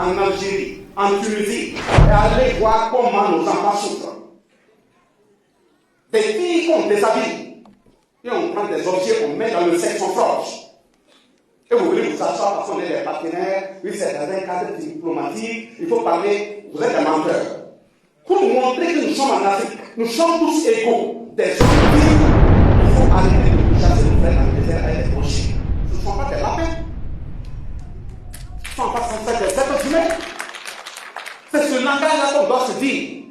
en Algérie, en Tunisie, et aller voir comment nos enfants souffrent. Des filles qu'on déshabille, et on prend des objets, on met dans le sexe, on forge. Et vous voulez vous asseoir parce qu'on est des partenaires, oui, c'est dans un cadre diplomatique, il faut parler, vous êtes des menteurs. Pour vous montrer que nous sommes en Afrique, nous sommes tous égaux, des hommes libres, il faut arrêter de nous chasser nos frères dans le désert avec des rochers. Ce ne sont pas des lapins. Ce ne sont pas censés être des êtres humains. C'est ce langage-là qu'on doit se dire.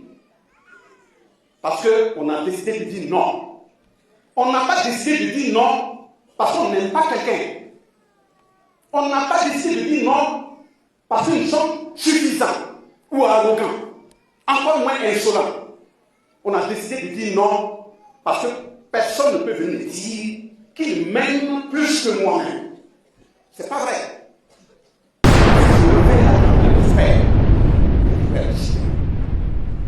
Parce qu'on a décidé de dire non. On n'a pas décidé de dire non parce qu'on n'aime pas quelqu'un. On n'a pas décidé de dire non parce que nous sommes suffisants ou arrogants, encore moins insolents. On a décidé de dire non parce que personne ne peut venir dire qu'il m'aime plus que moi-même. C'est pas vrai.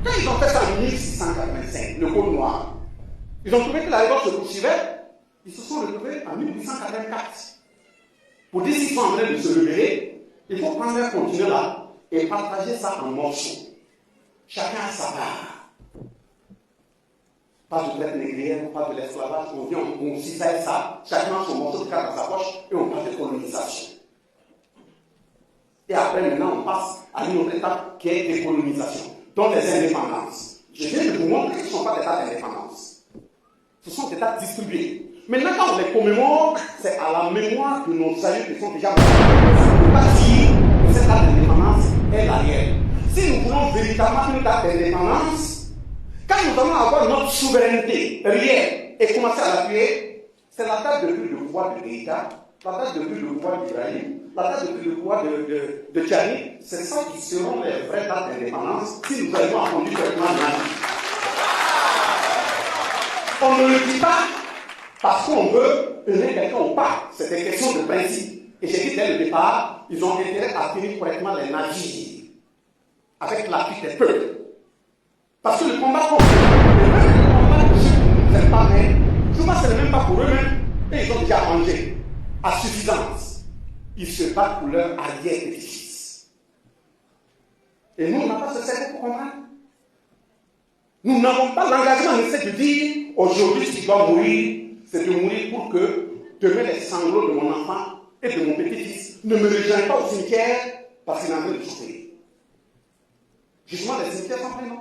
Quand ils ont fait ça en 1685, le Code noir, ils ont trouvé que la révolte se poursuivait, ils se sont retrouvés en 1884. Pour dire qu'ils sont en train de se rebeller, il faut prendre un continent là et partager ça en morceaux. Chacun a sa part. Pas de traite négrière, pas de l'esclavage, on vient, on cisaille ça, chacun a son morceau de carte dans sa poche et on parle de colonisation. Et après, maintenant, on passe à une autre étape qui est décolonisation, donc les indépendances. Je viens de vous montrer que ce ne sont pas des dates d'indépendance. Ce sont des dates distribuées. Maintenant, quand on les commémore, c'est à la mémoire de nos aïeux qui sont déjà morts. Ça ne veut pas dire que cette date d'indépendance est la réelle. Si nous voulons véritablement une date d'indépendance, quand nous allons avoir notre souveraineté réelle et commencer à l'appuyer, c'est la date de prise de pouvoir de Keïta, la date de prise de pouvoir d'Ibrahim, la date de prise de pouvoir de Tchani. C'est ça qui seront les vraies dates d'indépendance si nous arrivons à conduire correctement la vie. On ne le dit pas parce qu'on veut aimer quelqu'un ou pas. C'est des questions de principe. Et j'ai dit dès le départ, ils ont intérêt à tenir correctement les navires avec l'appui des peuples. Parce que le combat contre le combat de ceux qui ne nous aiment pas, mais souvent ce n'est même pas pour eux-mêmes, et ils ont déjà mangé à suffisance. Ils se battent pour leur arrière-petit-fils. Et nous, on n'a pas ce cerveau pour comprendre. Nous n'avons pas l'engagement nécessaire de dire aujourd'hui, si je dois mourir, c'est de mourir pour que demain les sanglots de mon enfant et de mon petit-fils ne me rejoignent pas au cimetière parce qu'il est en train de souffrir. Justement, les cimetières sont pleins, non?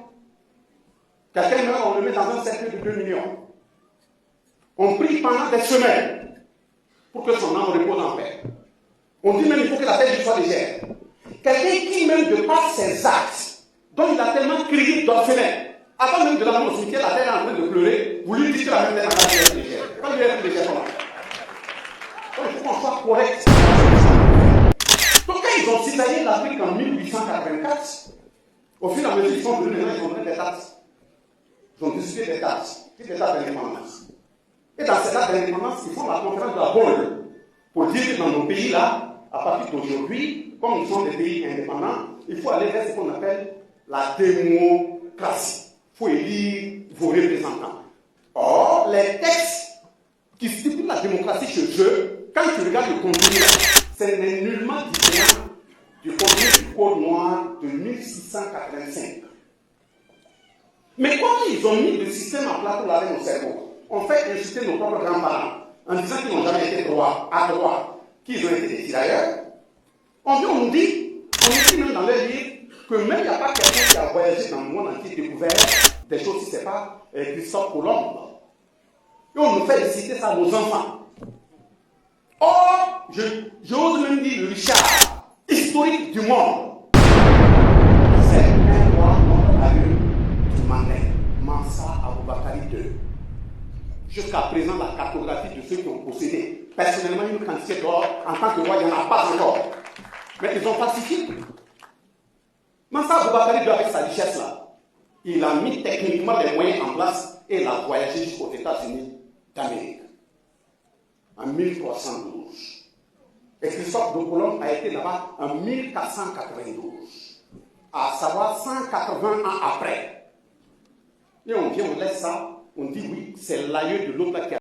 Quelqu'un meurt, on le met dans un cercueil de 2 millions. On prie pendant des semaines pour que son âme repose en paix. On dit même qu'il faut que la terre lui soit légère. Quelqu'un qui, même de par ses actes, dont il a tellement crié d'orphelin, avant même de l'amener au cimetière, la terre est en train de pleurer, vous lui dites que la même terre est légère. Quand il est légère, comment? Donc il faut qu'on soit correct. Donc quand ils ont cisaillé l'Afrique en 1884, au fur et à mesure, ils sont venus maintenant, ils ont pris des dates. Ils ont discuté des dates d'indépendance. Et dans ces dates d'indépendance, ils font la conférence de la Bonne pour dire que dans nos pays-là, à partir d'aujourd'hui, comme nous sommes des pays indépendants, il faut aller vers ce qu'on appelle la démocratie. Il faut élire vos représentants. Or, les textes qui stipulent la démocratie chez eux, quand tu regardes le contenu, ce n'est nullement différent du contenu du Code noir de 1685. Mais comme ils ont mis le système en place pour laver nos cerveaux, on fait insulter nos propres grands-parents en disant qu'ils n'ont jamais été à droite, qu'ils ont été des tirailleurs. On nous dit même dans leur livre que même il n'y a pas quelqu'un qui a voyagé dans le monde entier découvert des choses si ce n'est pas Christophe Colomb. Et on nous fait citer ça à nos enfants. Or, j'ose même dire le Richard historique du monde. C'est un roi du Mandé, Mansa Aboubakari II. Jusqu'à présent, la cartographie de ceux qui ont possédé personnellement une quantité d'or en tant que roi, il n'y en a pas encore. Mais ils ont falsifié. Mansa Aboubakari II, avec sa richesse-là, il a mis techniquement les moyens en place et il a voyagé jusqu'aux États-Unis d'Amérique en 1312. Et Christophe Colomb a été là-bas en 1492, à savoir 180 ans après. Et on vient, on laisse ça, on dit oui, c'est l'aïeux de l'autre qui a